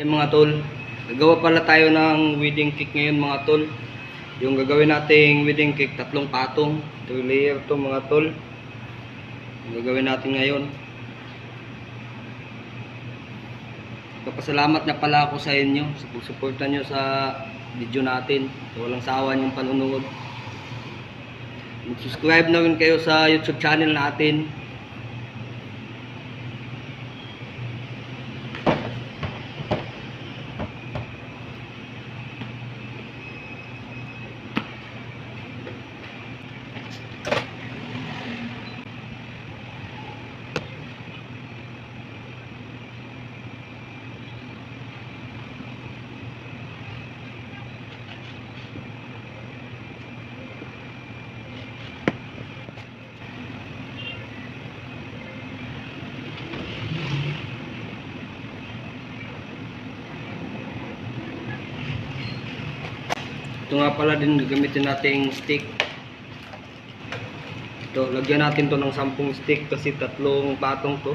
Ay mga tol, gagawa pala tayo ng wedding cake ngayon mga tol. Yung gagawin nating wedding cake, 3 patong. 3 layer to mga tol. Yung gagawin natin ngayon. Papasalamat na pala ako sa inyo sa pagsuporta nyo sa video natin. Walang sawa yung panunood. Subscribe na rin kayo sa YouTube channel natin. Ito nga pala din gagamitin nating stick. Ito, lagyan natin to ng 10 stick kasi 3 patong to.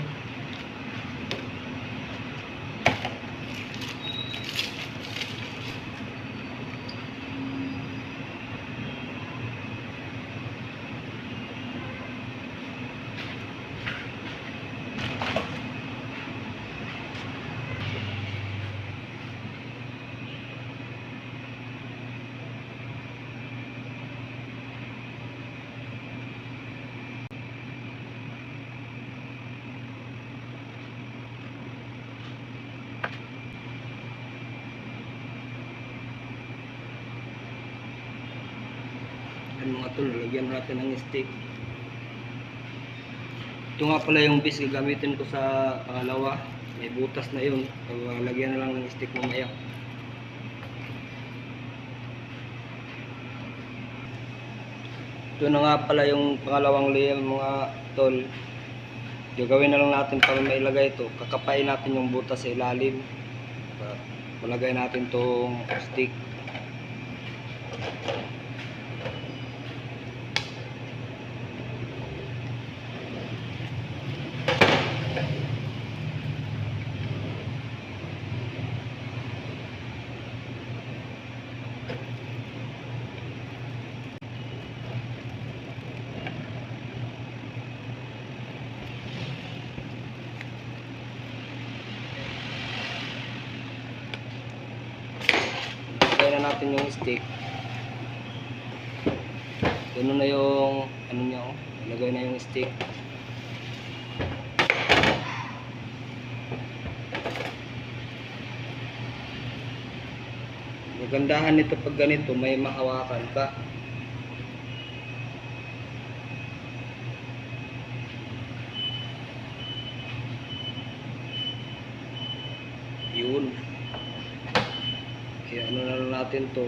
Mga tol, lagyan natin ng stick. Ito nga pala yung base gagamitin ko sa pangalawa. May butas na yun, lagyan na lang ng stick mamaya. Ito na nga pala yung pangalawang layer mga tol. Gagawin na lang natin para mailagay ito. Kakapain natin yung butas sa ilalim. Malagay natin tong stick. Lagay na natin yung stick. Ganun na yung ano niya, oh. Lagay na yung stick. Magandahan nito pag ganito, may mahawakan ka. Yun. Kaya ano na lang natin to,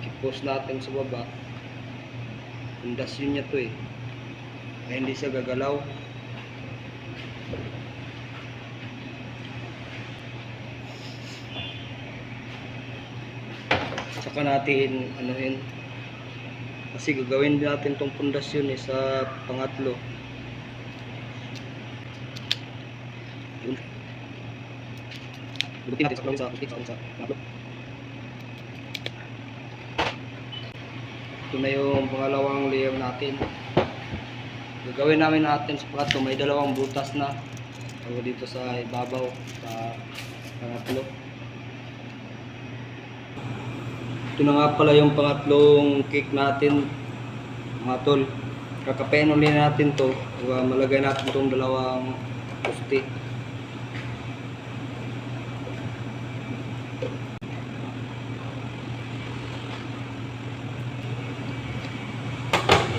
i-post natin sa baba. Pundasyon niya to eh, kaya hindi siya gagalaw. Saka natin anuhin, kasi gagawin natin tong pundasyon eh sa pangatlo. Yun. Butin natin sa pangatlo. Ito na yung pangalawang layer natin. Gagawin namin sa pangatlo, may 2 butas na. Ako dito sa ibabaw sa pangatlo. Ito na nga pala yung pangatlong cake natin mga tol. Kakapain ulit natin to. Malagay natin itong 2 poste.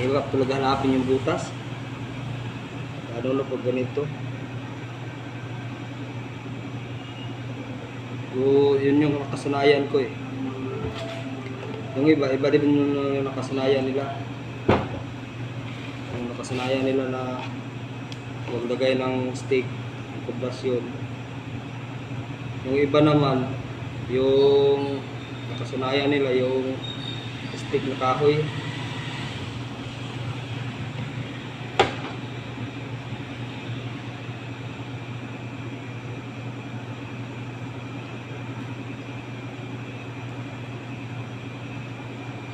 Hirap talaga hanapin yung butas. Ano na pag ganito. Yun yung nakasanayan ko eh. Yung iba din yung nakasanayan nila. Yung nakasanayan nila na maglagay ng stick, pundasyon. Yung iba naman, yung nakasanayan nila yung stick na kahoy.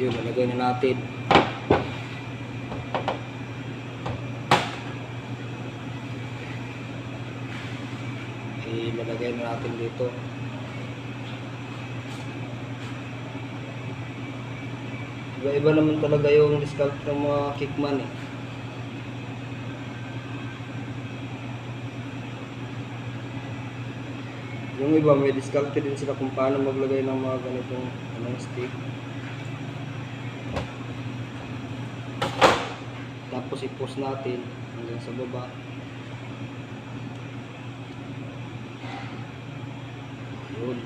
Yun, nalagay na natin. Ilalagay na natin dito. Iba-iba naman talaga yung discount ng mga kickman eh. Yung iba may discount din sila kung paano maglagay ng mga ganitong stick. Tapos i-post natin hanggang sa baba. Yun.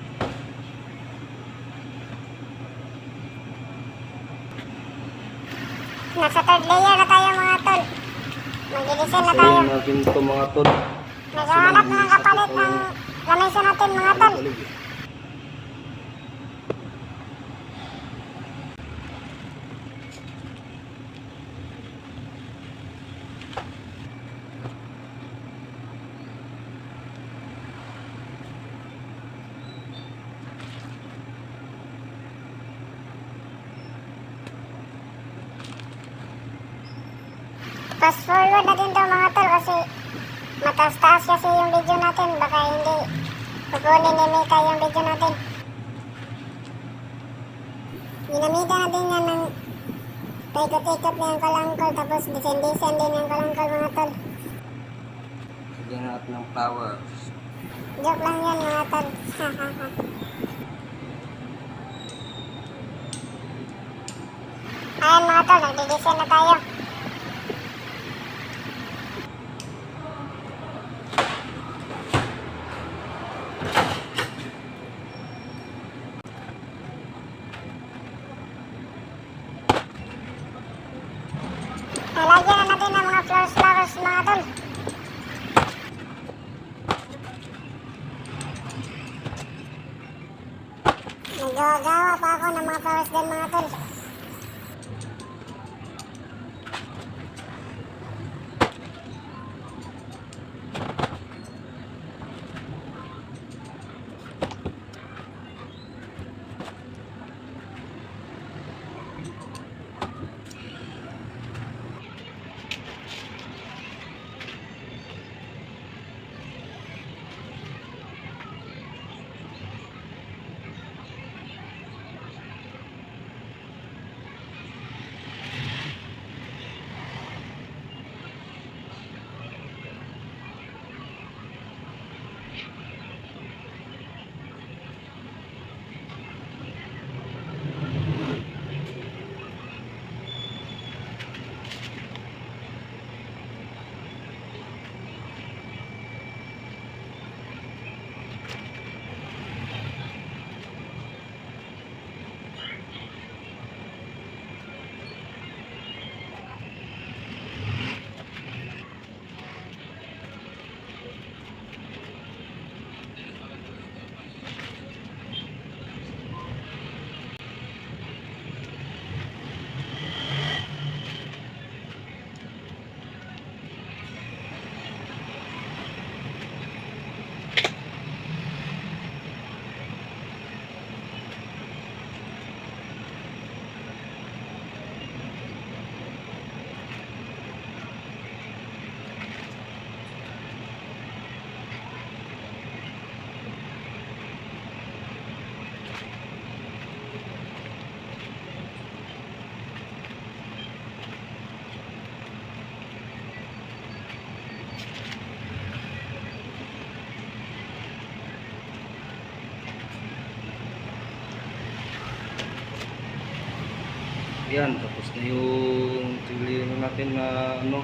Nasa third layer na tayo mga tol. Mag-design na tayo. Sayin natin ito mga tol. Naghahanap na ng kapalit ng lamesa natin mga tol. Fast forward na din daw mga tol kasi mataas-taas kasi yung video natin. Baka hindi kukunin ni Mika yung video natin. Ginamitan natin yan ng paikot-ikot na yung kalangkol tapos design-design din yung kalangkol mga tol. Lagyan natin ng power. Joke lang yan mga tol. Ayan mga tol, nagde-design na tayo. Nalagyan na natin ng mga flowers mga tol. Nagagawa pa ako ng mga flowers din mga tol. Yan, tapos na yung tingnan natin na ano.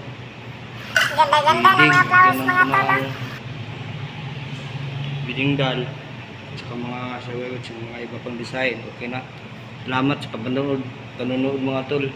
Ganda-ganda ng mga flowers mga tol. Bidingdal, saka mga sawewit, mga iba pang design. Okay na. Salamat sa panonood mga tol.